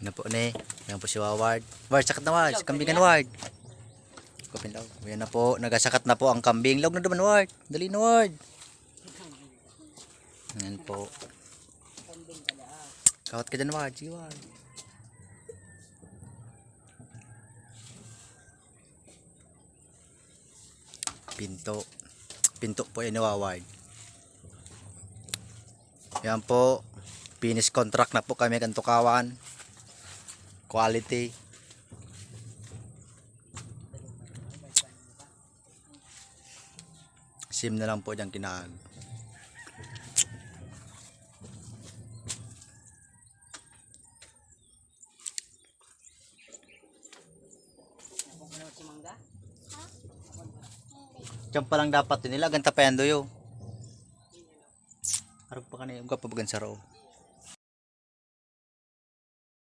Ano po ni? Yan po si Ward. Ward, sakat na Ward. Kambingan Ward. Kupin law. Yan na po. Nagasakat na po ang kambing. Log na naman Ward. Dali na Ward. Yan po. Kawat ka dyan Ward. Sige Ward. Pinto. Pinto po yan ni Ward. Yan po. Finish contract na po kami kan Tukawan. Quality. Sim na lang po dyan kinaan. Diyan pa lang dapat nila. Ganta pa yan doyo. Harap pa kanina. Huwag ka pa bagan sa row.